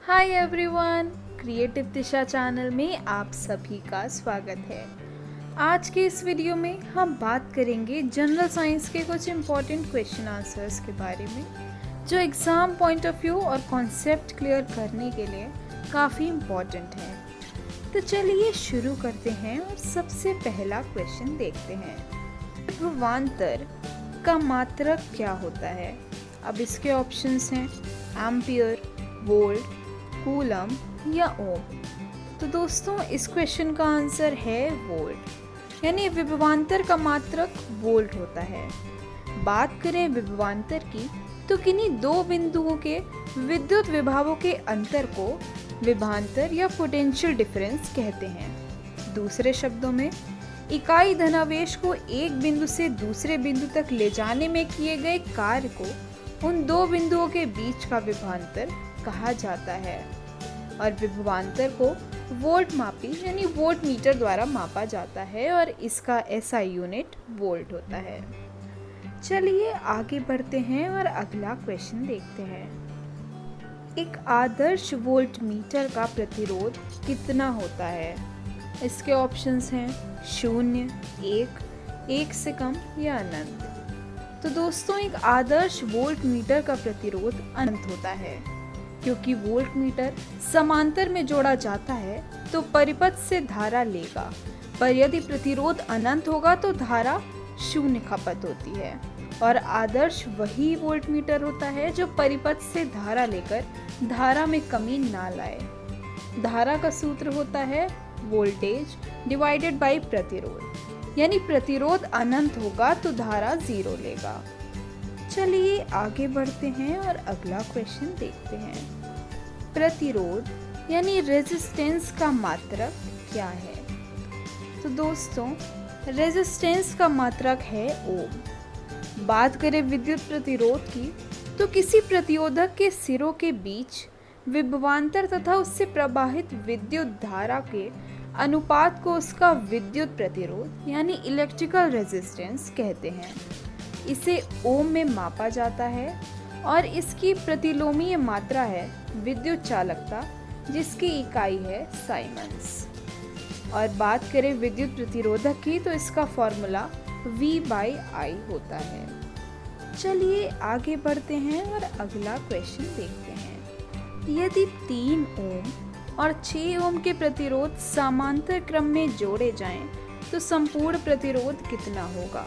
Hi everyone, creative दिशा channel में आप सभी का स्वागत है। आज के इस वीडियो में हम बात करेंगे जनरल साइंस के कुछ इम्पोर्टेंट क्वेश्चन आंसर्स के बारे में, जो एग्ज़ाम पॉइंट ऑफ व्यू और कॉन्सेप्ट क्लियर करने के लिए काफ़ी इम्पोर्टेंट है। तो चलिए शुरू करते हैं और सबसे पहला क्वेश्चन देखते हैं। विभवांतर का मात्रक क्या होता है? अब इसके ऑप्शंस हैं एम्पियर, वोल्ट, कूलम या ओम। तो दोस्तों इस क्वेश्चन का आंसर है वोल्ट, यानी विभवांतर का मात्रक वोल्ट होता है। बात करें विभवांतर की तो किन्हीं दो बिंदुओं के विद्युत विभवों के अंतर को विभवांतर या पोटेंशियल डिफरेंस कहते हैं। दूसरे शब्दों में इकाई धनावेश को एक बिंदु से दूसरे बिंदु तक ले जाने में किए गए कार्य को उन दो बिंदुओं के बीच का विभवांतर कहा जाता है और विभवांतर को वोल्ट मापी यानी वोल्ट मीटर द्वारा मापा जाता है और इसका एसआई यूनिट वोल्ट होता है। चलिए आगे बढ़ते हैं और अगला क्वेश्चन देखते हैं। एक आदर्श वोल्ट मीटर का प्रतिरोध कितना होता है? इसके ऑप्शंस हैं 0, 1 से कम या अनंत। तो दोस्तों एक आदर्श वोल्ट मीटर का प्रतिरोध अनंत होता है, क्योंकि वोल्ट मीटर समांतर में जोड़ा जाता है तो परिपथ से धारा लेगा, पर यदि प्रतिरोध अनंत होगा तो धारा 0 खपत होती है। और आदर्श वही वोल्ट मीटर होता है जो परिपथ से धारा लेकर धारा में कमी ना लाए। धारा का सूत्र होता है वोल्टेज डिवाइडेड बाय प्रतिरोध, यानी प्रतिरोध अनंत होगा तो धारा 0 लेगा। चलिए आगे बढ़ते हैं और अगला क्वेश्चन देखते हैं। प्रतिरोध यानी रेजिस्टेंस का मात्रक क्या है? तो दोस्तों रेजिस्टेंस का मात्रक है ओम। बात करें विद्युत प्रतिरोध की तो किसी प्रतिरोधक के सिरों के बीच विभवांतर तथा उससे प्रवाहित विद्युत धारा के अनुपात को उसका विद्युत प्रतिरोध यानी इलेक्ट्रिकल रेजिस्टेंस कहते हैं। इसे ओम में मापा जाता है और इसकी प्रतिलोमीय मात्रा है विद्युत चालकता, जिसकी इकाई है साइमन्स। और बात करें विद्युत प्रतिरोधक की तो इसका फॉर्मूला V/I होता है। चलिए आगे बढ़ते हैं और अगला क्वेश्चन देखते हैं। यदि 3 ओम और 6 ओम के प्रतिरोध समांतर क्रम में जोड़े जाएं तो संपूर्ण प्रतिरोध कितना होगा?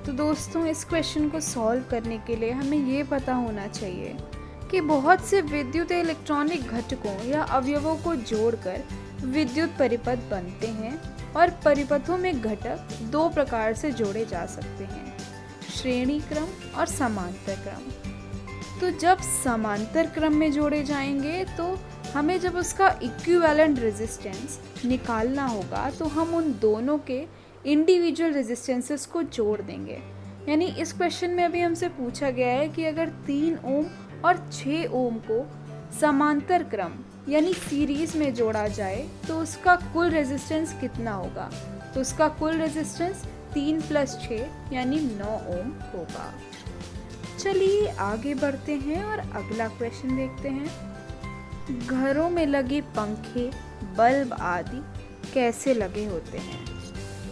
तो दोस्तों इस क्वेश्चन को सॉल्व करने के लिए हमें ये पता होना चाहिए कि बहुत से विद्युत इलेक्ट्रॉनिक घटकों या अवयवों को जोड़कर विद्युत परिपथ बनते हैं और परिपथों में घटक 2 प्रकार से जोड़े जा सकते हैं, श्रेणी क्रम और समांतर क्रम। तो जब समांतर क्रम में जोड़े जाएंगे तो हमें जब उसका इक्विवेलेंट रेजिस्टेंस निकालना होगा तो हम उन दोनों के इंडिविजुअल रेजिस्टेंसेस को जोड़ देंगे। यानी इस क्वेश्चन में अभी हमसे पूछा गया है कि अगर 3 ओम और 6 ओम को समांतर क्रम यानी सीरीज में जोड़ा जाए तो उसका कुल रेजिस्टेंस कितना होगा? तो उसका कुल रेजिस्टेंस 3 + 6 यानी 9 ओम होगा। चलिए आगे बढ़ते हैं और अगला क्वेश्चन देखते हैं। घरों में लगे पंखे, बल्ब आदि कैसे लगे होते हैं?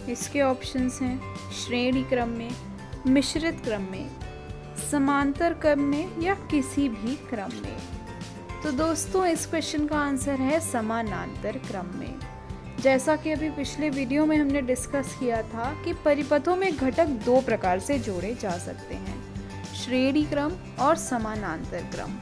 इसके ऑप्शंस हैं श्रेणी क्रम में, मिश्रित क्रम में, समांतर क्रम में या किसी भी क्रम में। तो दोस्तों इस क्वेश्चन का आंसर है समानांतर क्रम में। जैसा कि अभी पिछले वीडियो में हमने डिस्कस किया था कि परिपथों में घटक 2 प्रकार से जोड़े जा सकते हैं, श्रेणी क्रम और समानांतर क्रम।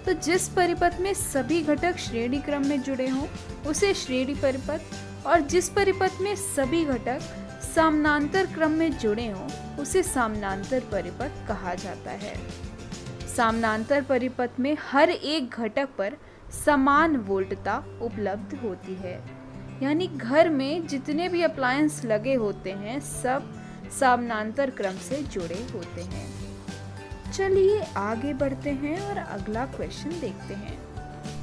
तो जिस परिपथ में सभी घटक श्रेणी क्रम में जुड़े हों उसे श्रेणी परिपथ, और जिस परिपथ में सभी घटक समानांतर क्रम में जुड़े हों उसे समानांतर परिपथ कहा जाता है। समानांतर परिपथ में हर एक घटक पर समान वोल्टता उपलब्ध होती है, यानी घर में जितने भी अप्लायंस लगे होते हैं सब समानांतर क्रम से जुड़े होते हैं। चलिए आगे बढ़ते हैं और अगला क्वेश्चन देखते हैं।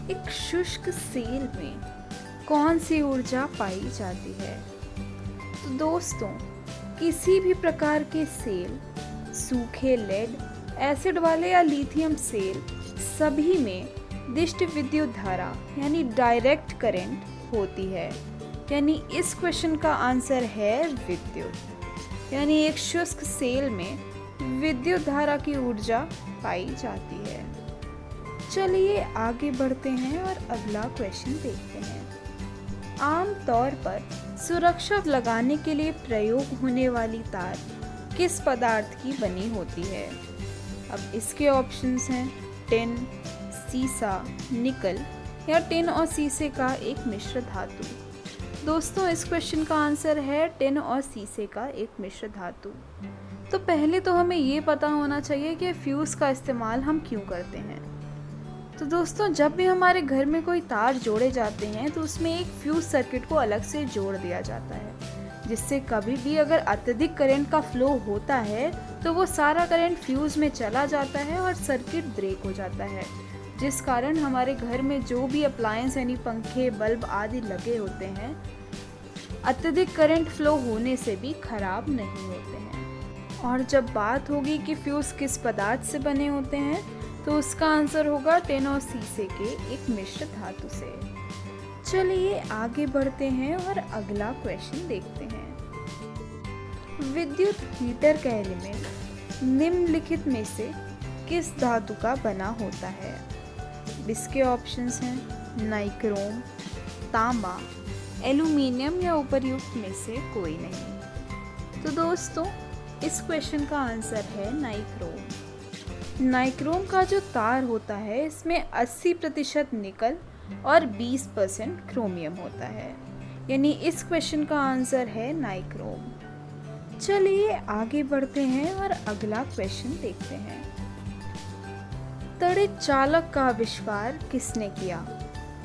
एक शुष्क सेल में कौन सी ऊर्जा पाई जाती है? तो दोस्तों किसी भी प्रकार के सेल सूखे लेड एसिड वाले या लिथियम सेल सभी में दिष्ट विद्युत धारा यानी डायरेक्ट करंट होती है। यानी इस क्वेश्चन का आंसर है विद्युत। यानी एक शुष्क सेल में विद्युत धारा की ऊर्जा पाई जाती है। चलिए आगे बढ़ते हैं और अगला क्वेश्चन देखते हैं। आम तौर पर सुरक्षा लगाने के लिए प्रयोग होने वाली तार किस पदार्थ की बनी होती है? अब इसके ऑप्शंस हैं टिन, सीसा, निकल या टिन और सीसे का एक मिश्र धातु। दोस्तों इस क्वेश्चन का आंसर है टिन और सीसे का एक मिश्र धातु। तो पहले तो हमें ये पता होना चाहिए कि फ्यूज़ का इस्तेमाल हम क्यों करते हैं। तो दोस्तों जब भी हमारे घर में कोई तार जोड़े जाते हैं तो उसमें एक फ्यूज़ सर्किट को अलग से जोड़ दिया जाता है, जिससे कभी भी अगर अत्यधिक करंट का फ्लो होता है तो वो सारा करंट फ्यूज़ में चला जाता है और सर्किट ब्रेक हो जाता है, जिस कारण हमारे घर में जो भी अप्लायंस यानी पंखे, बल्ब आदि लगे होते हैं अत्यधिक करंट फ्लो होने से भी खराब नहीं होते हैं। और जब बात होगी कि फ्यूज़ किस पदार्थ से बने होते हैं तो उसका आंसर होगा टिन और सीसे के एक मिश्र धातु से। चलिए आगे बढ़ते हैं और अगला क्वेश्चन देखते हैं। विद्युत हीटर का एलिमेंट निम्नलिखित में से किस धातु का बना होता है? इसके ऑप्शंस हैं नाइक्रोम, तांबा, एल्यूमिनियम या उपर्युक्त में से कोई नहीं। तो दोस्तों इस क्वेश्चन का आंसर है नाइक्रोम। नाइक्रोम का जो तार होता है इसमें 80% निकल और 20% क्रोमियम होता है। यानी इस क्वेश्चन का आंसर है नाइक्रोम। चलिए आगे बढ़ते हैं और अगला क्वेश्चन देखते हैं। तड़ित चालक का आविष्कार किसने किया?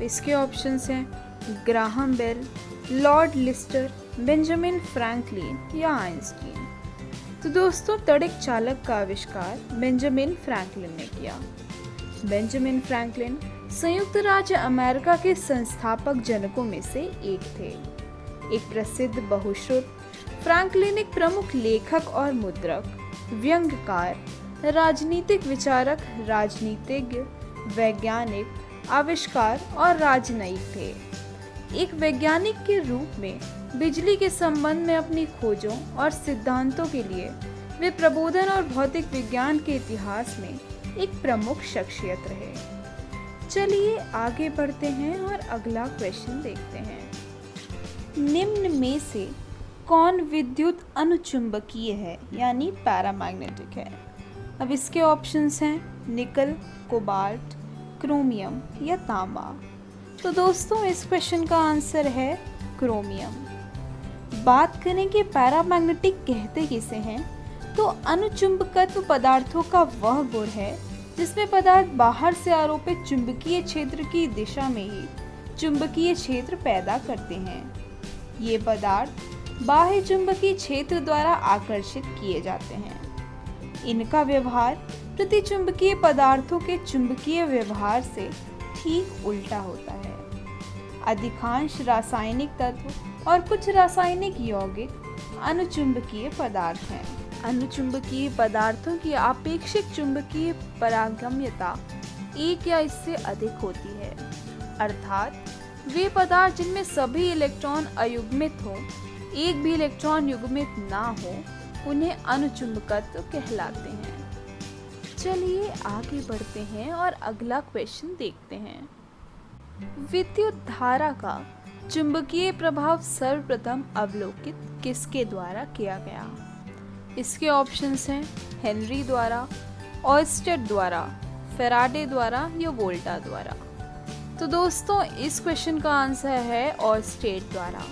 इसके ऑप्शंस हैं Graham Bell, Lord Lister, Benjamin Franklin या आइंस्टीन। तो दोस्तों तड़ित चालक का आविष्कार बेंजामिन फ्रैंकलिन ने किया। बेंजामिन फ्रैंकलिन संयुक्त राज्य अमेरिका के संस्थापक जनकों में से एक थे। एक प्रसिद्ध बहुश्रुत फ्रैंकलिन एक प्रमुख लेखक और मुद्रक, व्यंग्यकार, राजनीतिक विचारक, राजनीतिज्ञ, वैज्ञानिक, आविष्कार और राजनयिक थे। एक वैज्ञानिक के रूप में बिजली के संबंध में अपनी खोजों और सिद्धांतों के लिए वे प्रबोधन और भौतिक विज्ञान के इतिहास में एक प्रमुख शख्सियत रहे। चलिए आगे बढ़ते हैं और अगला क्वेश्चन देखते हैं। निम्न में से कौन विद्युत अनुचुंबकीय है यानी पैरामैग्नेटिक है? अब इसके ऑप्शंस हैं निकल, कोबाल्ट, क्रोमियम या तांबा। तो दोस्तों इस क्वेश्चन का आंसर है क्रोमियम। बात करें कि पैरामैग्नेटिक कहते किसे हैं, तो अनुचुंबकत्व पदार्थों का वह गुण है जिसमें पदार्थ बाहर से आरोपित चुंबकीय क्षेत्र की दिशा में ही चुंबकीय क्षेत्र पैदा करते हैं। ये पदार्थ बाह्य चुंबकीय क्षेत्र द्वारा आकर्षित किए जाते हैं। इनका व्यवहार प्रतिचुंबकीय पदार्थों के चुंबकीय व्यवहार से ठीक उल्टा होता है। अधिकांश रासायनिक तत्व और कुछ रासायनिक यौगिक अनुचुंबकीय पदार्थ हैं। अनुचुंबकीय पदार्थों की आपेक्षिक चुंबकीय पारगम्यता 1 या इससे अधिक होती है, अर्थात वे पदार्थ जिनमें सभी इलेक्ट्रॉन अयुग्मित हो, एक भी इलेक्ट्रॉन युग्मित ना हो, उन्हें अनुचुंबकत्व कहलाते हैं। चलिए आगे बढ़ते हैं और अगला क्वेश्चन देखते हैं। विद्युत धारा का चुंबकीय प्रभाव सर्वप्रथम अवलोकित किसके द्वारा किया गया? इसके ऑप्शंस हैं हेनरी द्वारा, ऑयस्टेड द्वारा, फेराडे द्वारा या वोल्टा द्वारा। तो दोस्तों इस क्वेश्चन का आंसर है ऑयस्टेड द्वारा।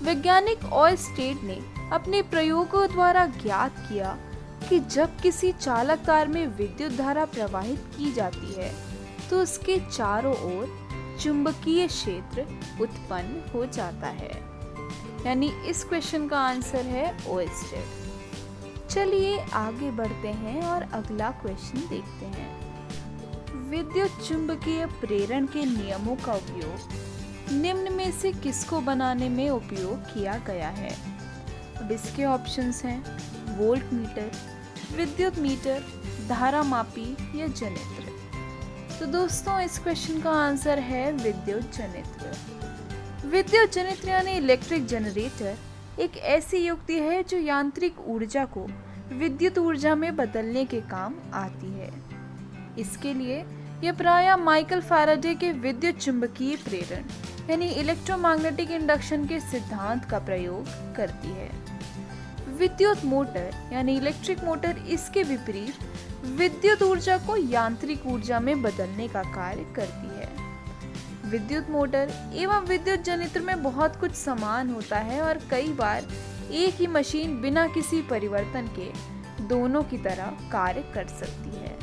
वैज्ञानिक ऑयस्टेड ने अपने प्रयोगों द्वारा ज्ञात किया कि जब किसी चालक तार में विद्युत धारा प्रवाहित की जाती है तो उसके चारों ओर चुंबकीय क्षेत्र उत्पन्न हो जाता है। यानी इस क्वेश्चन का आंसर है ऑयस्टेड। चलिए आगे बढ़ते हैं और अगला क्वेश्चन देखते हैं। विद्युत चुंबकीय प्रेरण के नियमों का उपयोग निम्न में से किसको बनाने में उपयोग किया गया है? अब इसके ऑप्शंस हैं वोल्टमीटर, विद्युत मीटर, धारा मापी या जनित्र? तो दोस्तों इस क्वेश्चन का आंसर है विद्युत जनित्र। विद्युत जनित्र यानी इलेक्ट्रिक जनरेटर एक ऐसी युक्ति है जो यांत्रिक ऊर्जा को विद्युत ऊर्जा में बदलने के काम आती है। इसके लिए यह प्रायः माइकल फैराडे के विद्युत चुंबकीय प्रेरण यानी इलेक्ट्रोमैग्नेटिक इंडक्शन के सिद्धांत का प्रयोग करती है। विद्युत मोटर यानी इलेक्ट्रिक मोटर इसके विपरीत विद्युत ऊर्जा को यांत्रिक ऊर्जा में बदलने का कार्य करती है। विद्युत मोटर एवं विद्युत जनित्र में बहुत कुछ समान होता है और कई बार एक ही मशीन बिना किसी परिवर्तन के दोनों की तरह कार्य कर सकती है।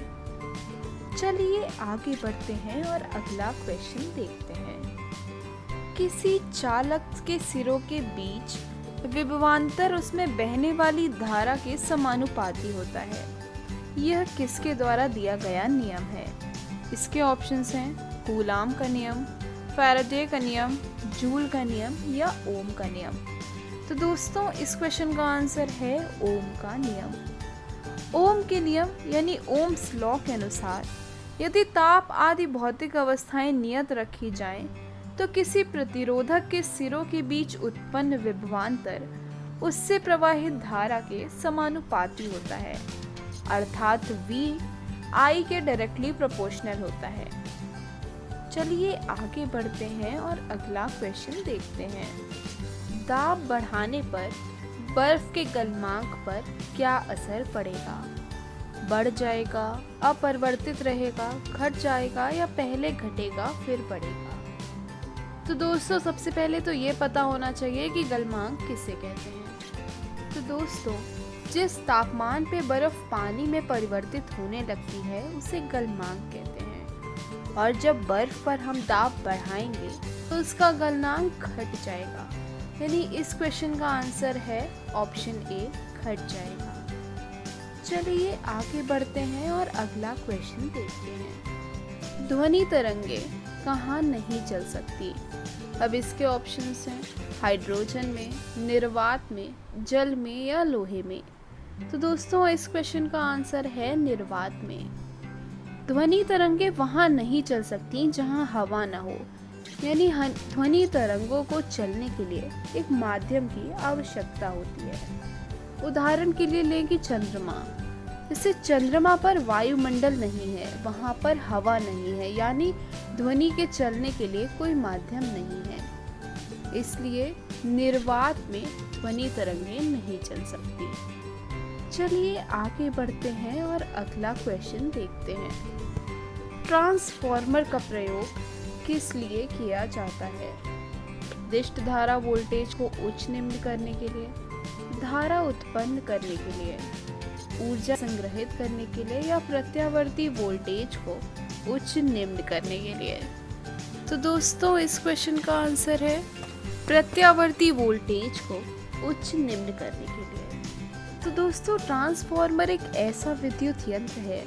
चलिए आगे बढ़ते हैं और अगला क्वेश्चन देखते हैं। किसी चालक के सिरों के बीच विभवांतर उसमें बहने वाली धारा के समानुपाती होता है। यह किसके द्वारा दिया गया नियम है? इसके ऑप्शंस हैं कूलाम का नियम, फैराडे का नियम, जूल का नियम या ओम का नियम। तो दोस्तों इस क्वेश्चन का आंसर है ओम का नियम। ओम के नियम यानी ओम्स लॉ के अनुसार यदि ताप आदि भौतिक अवस्थाएं नियत रखी जाएं, तो किसी प्रतिरोधक के सिरों के बीच उत्पन्न विभवांतर उससे प्रवाहित धारा के समानुपाती होता है, अर्थात V I के डायरेक्टली प्रोपोर्शनल होता है। चलिए आगे बढ़ते हैं और अगला क्वेश्चन देखते हैं। दाब बढ़ाने पर बर्फ के गलनांक पर क्या असर पड़ेगा? बढ़ जाएगा, अपरिवर्तित रहेगा, घट जाएगा या पहले घटेगा फिर बढ़ेगा? तो दोस्तों सबसे पहले तो ये पता होना चाहिए कि गलनांक किसे कहते हैं। तो दोस्तों जिस तापमान पे बर्फ पानी में परिवर्तित होने लगती है उसे गलनांक कहते हैं, और जब बर्फ पर हम दाब बढ़ाएंगे तो उसका गलनांक घट जाएगा। यानी इस क्वेश्चन का आंसर है ऑप्शन ए, घट जाएगा। चलिए आगे बढ़ते हैं और अगला क्वेश्चन देखते हैं। ध्वनि तरंगे कहाँ नहीं चल सकती? अब इसके ऑप्शंस हैं हाइड्रोजन में, निर्वात में, जल में या लोहे में। तो दोस्तों इस क्वेश्चन का आंसर है निर्वात में। ध्वनि तरंगे वहाँ नहीं चल सकती जहाँ हवा न हो, यानी ध्वनि तरंगों को चलने के लिए एक माध्यम की आवश्यकता होती है। उदाहरण के लिए लेंगे चंद्रमा। जैसे चंद्रमा पर वायुमंडल नहीं है, वहाँ पर हवा नहीं है, यानी ध्वनि के चलने के लिए कोई माध्यम नहीं है, इसलिए निर्वात में ध्वनि तरंगें नहीं चल सकती। चलिए आगे बढ़ते हैं और अगला क्वेश्चन देखते हैं। ट्रांसफार्मर का प्रयोग किस लिए किया जाता है? दिष्ट धारा वोल्टेज को उच्च निम्न करने के लिए, धारा उत्पन्न करने के लिए, ऊर्जा संग्रहित करने के लिए या प्रत्यावर्ती वोल्टेज को उच्च निम्न करने के लिए? तो दोस्तों इस क्वेश्चन का आंसर है प्रत्यावर्ती वोल्टेज को उच्च निम्न करने के लिए। तो दोस्तों ट्रांसफार्मर एक ऐसा विद्युत यंत्र है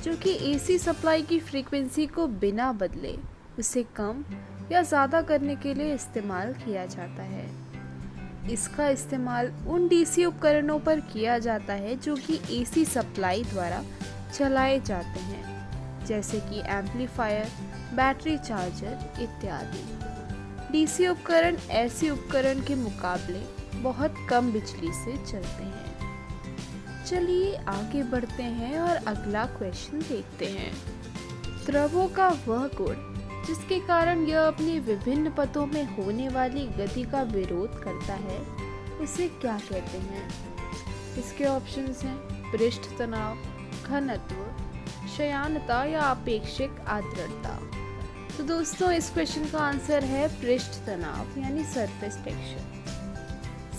जो कि एसी सप्लाई की फ्रीक्वेंसी को बिना बदले उसे कम या ज़्यादा करने के लिए इस्तेमाल किया जाता है। इसका इस्तेमाल उन डीसी उपकरणों पर किया जाता है जो कि एसी सप्लाई द्वारा चलाए जाते हैं, जैसे कि एम्पलीफायर, बैटरी चार्जर इत्यादि। डीसी उपकरण ऐसे उपकरण के मुकाबले बहुत कम बिजली से चलते हैं। चलिए आगे बढ़ते हैं और अगला क्वेश्चन देखते हैं। द्रवों का वह गुण जिसके कारण यह अपने विभिन्न पथों में होने वाली गति का विरोध करता है उसे क्या कहते हैं? इसके ऑप्शंस हैं पृष्ठ तनाव, घनत्व, शयानता या आपेक्षिक आर्द्रता। तो दोस्तों इस क्वेश्चन का आंसर है पृष्ठ तनाव यानी सरफेस टेंशन।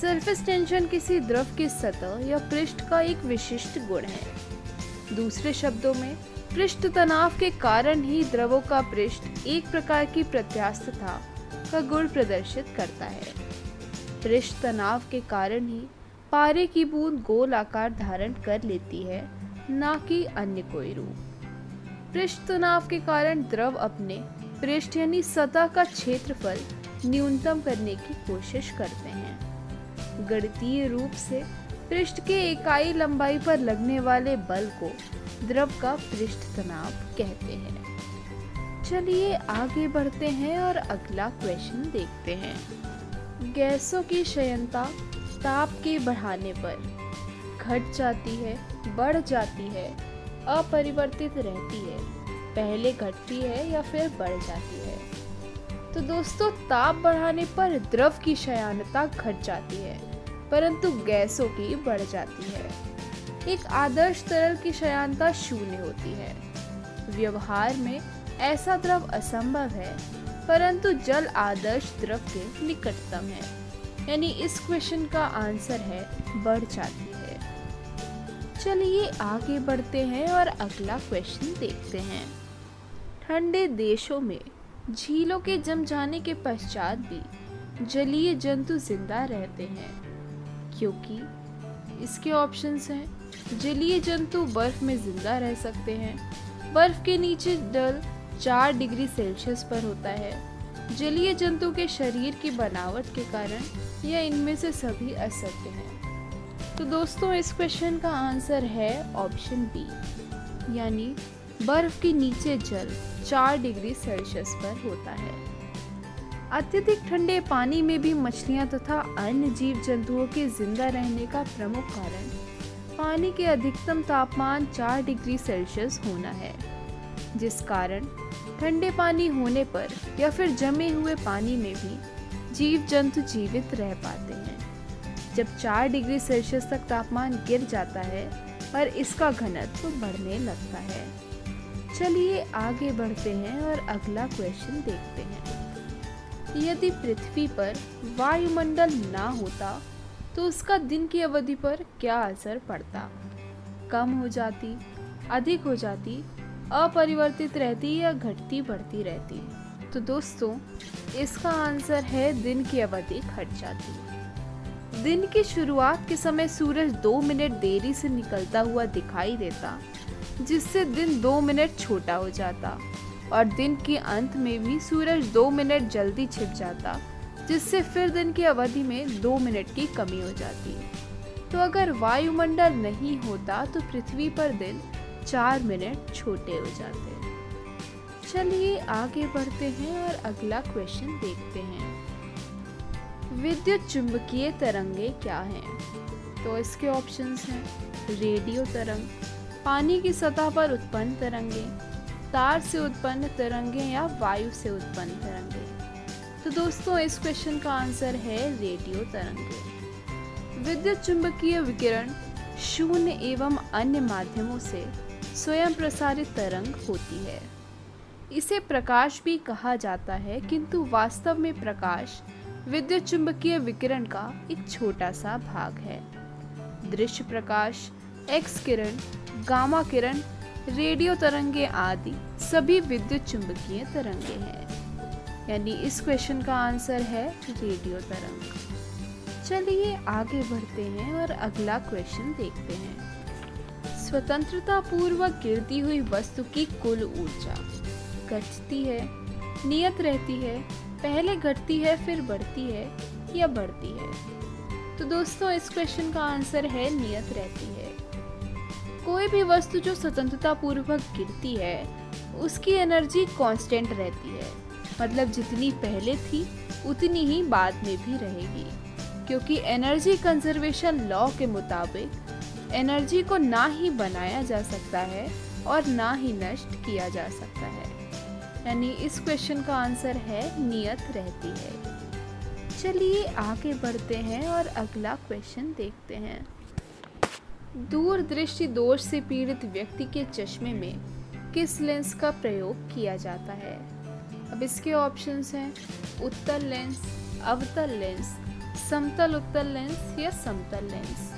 सरफेस टेंशन किसी द्रव की सतह या पृष्ठ का एक विशिष्ट गुण है। दूसरे शब्दों में पृष्ठ तनाव के कारण ही द्रवों का पृष्ठ एक प्रकार की प्रत्यास्थता का गुण प्रदर्शित करता है। पृष्ठ तनाव के कारण ही पारे की बूंद गोल आकार धारण कर लेती है, न कि अन्य कोई रूप। पृष्ठ तनाव के कारण द्रव अपने पृष्ठ यानी सतह का क्षेत्रफल न्यूनतम करने की कोशिश करते हैं। गणितीय रूप से पृष्ठ के इकाई लंबाई पर लगने वाले बल को द्रव का पृष्ठ तनाव कहते हैं। चलिए आगे बढ़ते हैं और अगला क्वेश्चन देखते हैं। गैसों की क्षयता ताप के बढ़ाने पर घट जाती है, बढ़ जाती है, अपरिवर्तित रहती है, पहले घटती है या फिर बढ़ जाती है? तो दोस्तों, ताप बढ़ाने पर द्रव की क्षयता घट जाती है, परंतु गैसों की बढ़ जाती है। एक आदर्श तरल की क्षयता 0 होती है। व्यवहार में ऐसा द्रव असंभव है, परंतु जल आदर्श द्रव के निकटतम है। यानी इस क्वेश्चन का आंसर है बढ़ जाती है। चलिए आगे बढ़ते हैं और अगला क्वेश्चन देखते हैं। ठंडे देशों में झीलों के जम जाने के पश्चात भी जलीय जंतु जिंदा रहते हैं, क्योंकि इसके ऑप्शंस हैं। जलीय जंतु बर्फ में जिंदा रह सकते हैं। बर्फ के नीचे जल 4 डिग्री सेल्सियस पर होता है। जलीय जंतु के शरीर की बनावट के कारण या इनमें से सभी असत्य हैं। तो दोस्तों, इस क्वेश्चन का आंसर है ऑप्शन बी, यानी बर्फ के नीचे जल 4 डिग्री सेल्सियस पर होता है। अत्यधिक ठंडे पानी में भी मछलियां तथा अन्य जीव जंतुओं के जिंदा रहने का प्रमुख कारण पानी के अधिकतम तापमान 4 डिग्री सेल्सियस होना है, जिस कारण ठंडे पानी होने पर या फिर जमे हुए पानी में भी जीव जंतु जीवित रह पाते हैं। जब 4 डिग्री सेल्सियस तक तापमान गिर जाता है और इसका घनत्व बढ़ने लगता है। चलिए आगे बढ़ते हैं और अगला क्वेश्चन देखते हैं। यदि पृथ्वी पर वायुमंडल ना होता तो उसका दिन की अवधि पर क्या असर पड़ता? कम हो जाती, अधिक हो जाती, अपरिवर्तित रहती या घटती बढ़ती रहती? तो दोस्तों, इसका आंसर है दिन की अवधि घट जाती। दिन की शुरुआत के समय सूरज 2 मिनट देरी से निकलता हुआ दिखाई देता, जिससे दिन 2 मिनट छोटा हो जाता, और दिन के अंत में भी सूरज 2 मिनट जल्दी छिप जाता, जिससे फिर दिन की अवधि में 2 मिनट की कमी हो जाती। तो अगर वायुमंडल नहीं होता तो पृथ्वी पर दिन 4 मिनट छोटे हो जाते। चलिए आगे बढ़ते हैं और अगला क्वेश्चन देखते हैं। विद्युत चुंबकीय तरंगे क्या हैं? तो इसके ऑप्शंस हैं रेडियो तरंग, पानी की सतह पर उत्पन्न तरंगे, तार से उत्पन्न तरंगे या वायु से उत्पन्न तरंगे। तो दोस्तों, इस क्वेश्चन का आंसर है रेडियो तरंगे। विद्युत चुंबकीय विकिरण शून्य एवं अन्य माध्यमों से स्वयं प्रसारित तरंग होती है। इसे प्रकाश भी कहा जाता है, किंतु वास्तव में प्रकाश विद्युत चुंबकीय विकिरण का एक छोटा सा भाग है। दृश्य प्रकाश, एक्स किरण, गामा किरण, रेडियो तरंगे आदि सभी विद्युत चुंबकीय तरंगे हैं। यानी इस क्वेश्चन का आंसर है रेडियो तरंग। चलिए आगे बढ़ते हैं और अगला क्वेश्चन देखते हैं। स्वतंत्रता पूर्वक गिरती हुई वस्तु की कुल ऊर्जा घटती है, नियत रहती है, पहले घटती है फिर बढ़ती है या बढ़ती है? तो दोस्तों, इस क्वेश्चन का आंसर है नियत रहती है। कोई भी वस्तु जो स्वतंत्रता पूर्वक गिरती है उसकी एनर्जी कांस्टेंट रहती है, मतलब जितनी पहले थी उतनी ही बाद में भी रहेगी, क्योंकि एनर्जी कंजर्वेशन लॉ के मुताबिक एनर्जी को ना ही बनाया जा सकता है और ना ही नष्ट किया जा सकता है। यानी इस क्वेश्चन का आंसर है नियत रहती है। चलिए आगे बढ़ते हैं और अगला क्वेश्चन देखते हैं। दूरदृष्टि दोष से पीड़ित व्यक्ति के चश्मे में किस लेंस का प्रयोग किया जाता है? अब इसके ऑप्शंस हैं उत्तल लेंस, अवतल लेंस, समतल उत्तल लेंस या समतल लेंस।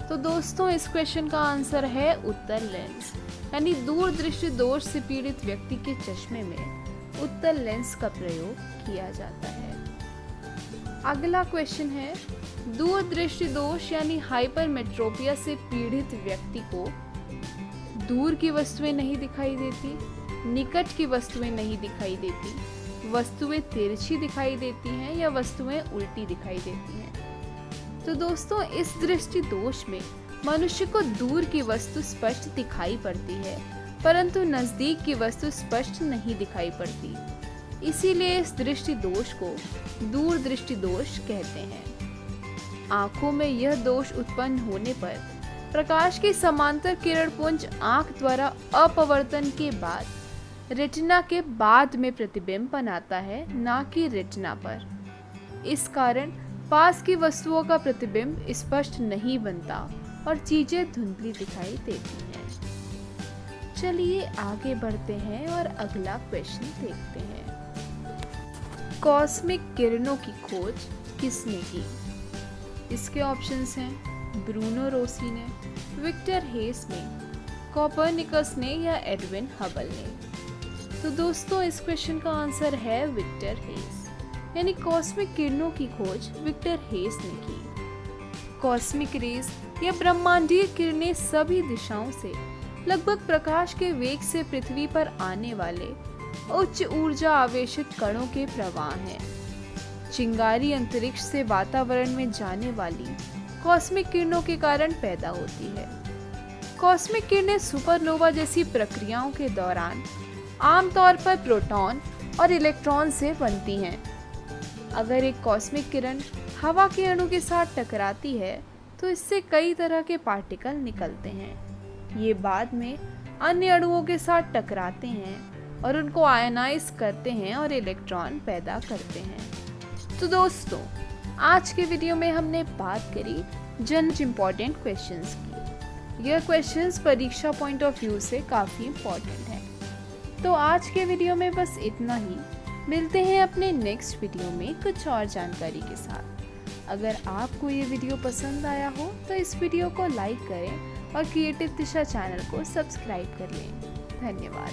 तो दोस्तों, इस क्वेश्चन का आंसर है उत्तल लेंस। यानी दूरदृष्टि दोष से पीड़ित व्यक्ति के चश्मे में उत्तल लेंस का प्रयोग किया जाता है। अगला क्वेश्चन है, दूरदृष्टि दोष यानी हाइपरमेट्रोपिया से पीड़ित व्यक्ति को दूर की वस्तुएं नहीं दिखाई देती, निकट की वस्तुएं नहीं दिखाई देती, वस्तुएं तिरछी दिखाई देती हैं या वस्तुएं उल्टी दिखाई देती हैं? तो दोस्तों इस दृष्टि दोष में मनुष्य को दूर की वस्तु स्पष्ट दिखाई पड़ती है, परंतु नजदीक की वस्तु स्पष्ट नहीं दिखाई पड़ती। इसीलिए इस दृष्टि दोष को दूर दृष्टि दोष कहते हैं। आंखों में यह दोष उत्पन्न होने पर प्रकाश की समांतर किरण पुंज आंख द्वारा अपवर्तन के बाद रेटिना के बाद में प्रतिबिंब बनाता है, ना कि रेटिना पर। इस कारण पास की वस्तुओं का प्रतिबिंब स्पष्ट नहीं बनता और चीजें धुंधली दिखाई देती हैं। चलिए आगे बढ़ते हैं और अगला क्वेश्चन देखते हैं। कॉस्मिक किरणों की खोज किसने की? इसके ऑप्शंस हैं ब्रूनो रोसी ने, विक्टर हेस ने, कोपरनिकस ने या एडविन हबल ने। तो दोस्तों इस क्वेश्चन का आंसर है विक्टर हेस, यानी कॉस्मिक किरणों की खोज विक्टर हेस ने की। कॉस्मिक रेज या ब्रह्मांडीय किरणें सभी दिशाओं से लगभग प्रकाश के वेग से पृथ्वी पर आने वाले उच्च ऊर्जा आवेशित कणों के प्रवाह हैं। चिंगारी अंतरिक्ष से वातावरण में जाने वाली कॉस्मिक किरणों के कारण पैदा होती है। कॉस्मिक किरणें सुपरनोवा जैसी प्रक्रियाओं के दौरान आमतौर पर प्रोटॉन और इलेक्ट्रॉन से बनती हैं। अगर एक कॉस्मिक किरण हवा के अणु के साथ टकराती है तो इससे कई तरह के पार्टिकल निकलते हैं। ये बाद में अन्य अणुओं के साथ टकराते हैं और उनको आयनाइज करते हैं और इलेक्ट्रॉन पैदा करते हैं। तो दोस्तों आज के वीडियो में हमने बात करी जनरल इम्पोर्टेंट क्वेश्चंस की। यह क्वेश्चंस परीक्षा पॉइंट ऑफ व्यू से काफ़ी इम्पोर्टेंट है। तो आज के वीडियो में बस इतना ही। मिलते हैं अपने नेक्स्ट वीडियो में कुछ और जानकारी के साथ। अगर आपको ये वीडियो पसंद आया हो तो इस वीडियो को लाइक करें और क्रिएटिव दिशा चैनल को सब्सक्राइब कर लें। धन्यवाद।